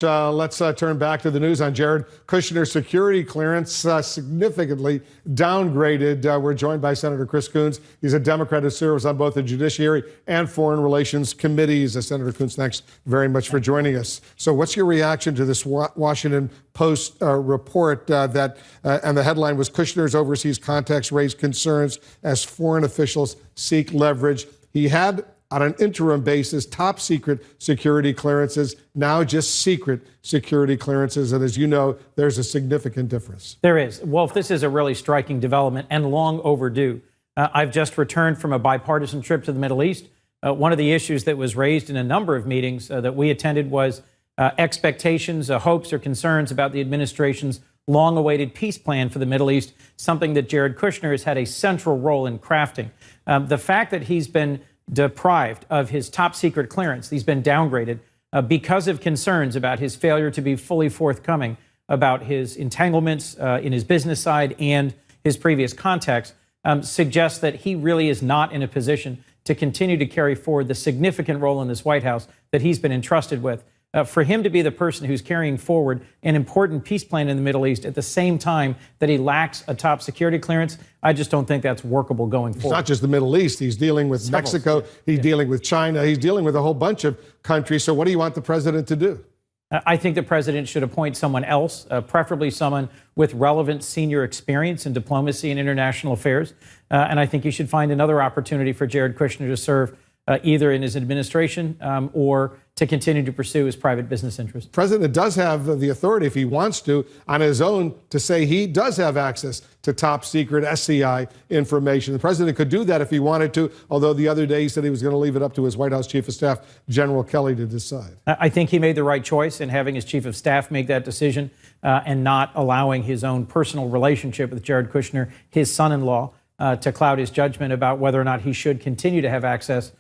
Let's turn back to the news on Jared Kushner's security clearance significantly downgraded. We're joined by Senator Chris Coons. He's a Democrat who serves on both the Judiciary and Foreign Relations committees. Senator Coons, thanks very much for joining us. So what's your reaction to this Washington Post report and the headline was Kushner's overseas contacts raise concerns as foreign officials seek leverage. He had, on an interim basis, top secret security clearances, now just secret security clearances. And as you know, there's a significant difference. There is. Wolf, this is a really striking development and long overdue. I've just returned from a bipartisan trip to the Middle East. One of the issues that was raised in a number of meetings that we attended was expectations, hopes, or concerns about the administration's long-awaited peace plan for the Middle East, something that Jared Kushner has had a central role in crafting. The fact that he's been deprived of his top secret clearance, he's been downgraded because of concerns about his failure to be fully forthcoming about his entanglements in his business side and his previous contacts, suggests that he really is not in a position to continue to carry forward the significant role in this White House that he's been entrusted with. For him to be the person who's carrying forward an important peace plan in the Middle East at the same time that he lacks a top security clearance, I just don't think that's workable going forward. It's not just the Middle East. He's dealing with Mexico. He's dealing with China. He's dealing with a whole bunch of countries. So what do you want the president to do? I think the president should appoint someone else, preferably someone with relevant senior experience in diplomacy and international affairs. And I think he should find another opportunity for Jared Kushner to serve either in his administration or to continue to pursue his private business interests. The president does have the authority, if he wants to, on his own, to say he does have access to top secret SCI information. The president could do that if he wanted to, although the other day he said he was going to leave it up to his White House Chief of Staff, General Kelly, to decide. I think he made the right choice in having his Chief of Staff make that decision and not allowing his own personal relationship with Jared Kushner, his son-in-law, to cloud his judgment about whether or not he should continue to have access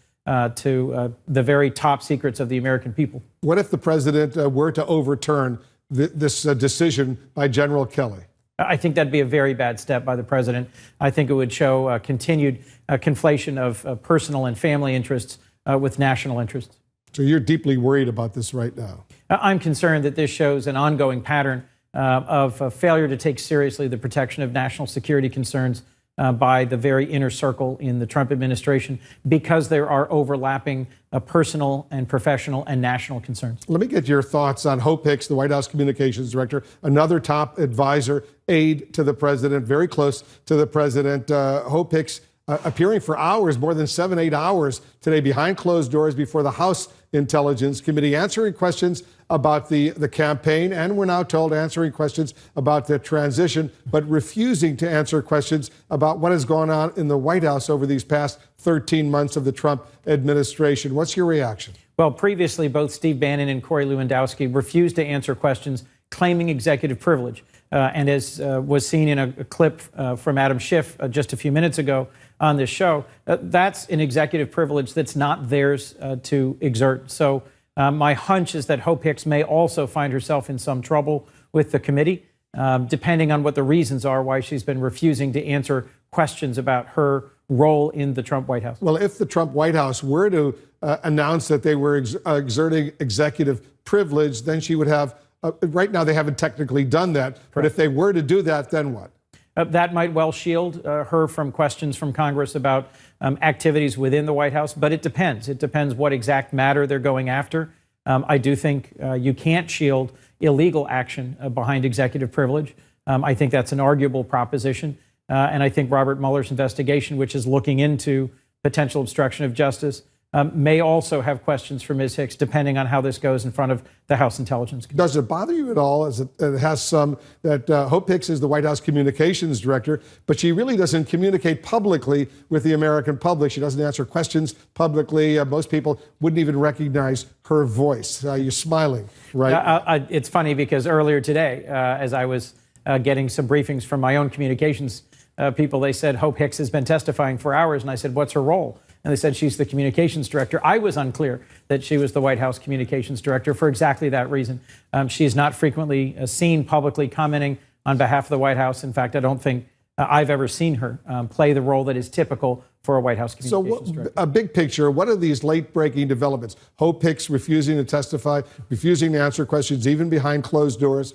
to the very top secrets of the American people. What if the president were to overturn this decision by General Kelly? I think that'd be a very bad step by the president. I think it would show continued conflation of personal and family interests with national interests. So you're deeply worried about this right now? I'm concerned that this shows an ongoing pattern of failure to take seriously the protection of national security concerns by the very inner circle in the Trump administration because there are overlapping personal and professional and national concerns. Let me get your thoughts on Hope Hicks, the White House communications director, another top advisor, aide to the president, very close to the president. Hope Hicks appearing for hours, more than 7-8 hours today behind closed doors before the House Intelligence Committee, answering questions about the campaign, and we're now told answering questions about the transition, but refusing to answer questions about what has gone on in the White House over these past 13 months of the Trump administration. What's your reaction? Well, previously, both Steve Bannon and Corey Lewandowski refused to answer questions claiming executive privilege. And as was seen in a clip from Adam Schiff just a few minutes ago on this show, that's an executive privilege that's not theirs to exert. So my hunch is that Hope Hicks may also find herself in some trouble with the committee, depending on what the reasons are why she's been refusing to answer questions about her role in the Trump White House. Well, if the Trump White House were to announce that they were exerting executive privilege, then she would have right now, they haven't technically done that, but if they were to do that, then what? That might well shield her from questions from Congress about activities within the White House, but it depends. It depends what exact matter they're going after. I do think you can't shield illegal action behind executive privilege. I think that's an arguable proposition. And I think Robert Mueller's investigation, which is looking into potential obstruction of justice, may also have questions for Ms. Hicks, depending on how this goes in front of the House Intelligence Committee. Does it bother you at all, as it has some, that Hope Hicks is the White House communications director, but she really doesn't communicate publicly with the American public? She doesn't answer questions publicly. Most people wouldn't even recognize her voice. You're smiling, right? It's funny because earlier today, as I was getting some briefings from my own communications people, they said Hope Hicks has been testifying for hours, and I said, what's her role? And they said she's the communications director. I was unclear that she was the White House communications director for exactly that reason. She is not frequently seen publicly commenting on behalf of the White House. In fact, I don't think I've ever seen her play the role that is typical for a White House So, communications director. a big picture, what are these late-breaking developments? Hope Hicks refusing to testify, refusing to answer questions, even behind closed doors,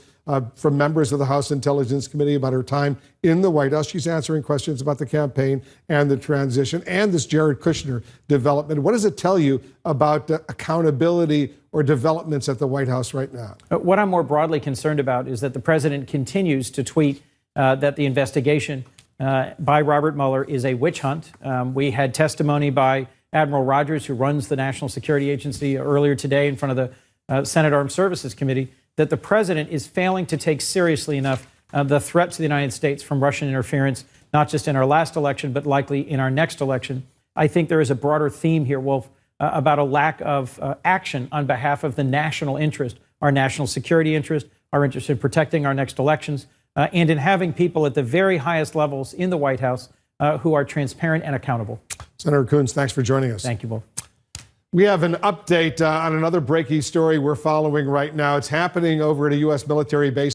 from members of the House Intelligence Committee about her time in the White House. She's answering questions about the campaign and the transition, and this Jared Kushner development. What does it tell you about accountability or developments at the White House right now? What I'm more broadly concerned about is that the president continues to tweet that the investigation by Robert Mueller is a witch hunt. We had testimony by Admiral Rogers, who runs the National Security Agency, earlier today in front of the Senate Armed Services Committee, that the president is failing to take seriously enough the threat to the United States from Russian interference, not just in our last election, but likely in our next election. I think there is a broader theme here, Wolf, about a lack of action on behalf of the national interest, our national security interest, our interest in protecting our next elections, and in having people at the very highest levels in the White House who are transparent and accountable. Senator Coons, thanks for joining us. Thank you, Wolf. We have an update on another breaking story we're following right now. It's happening over at a U.S. military base.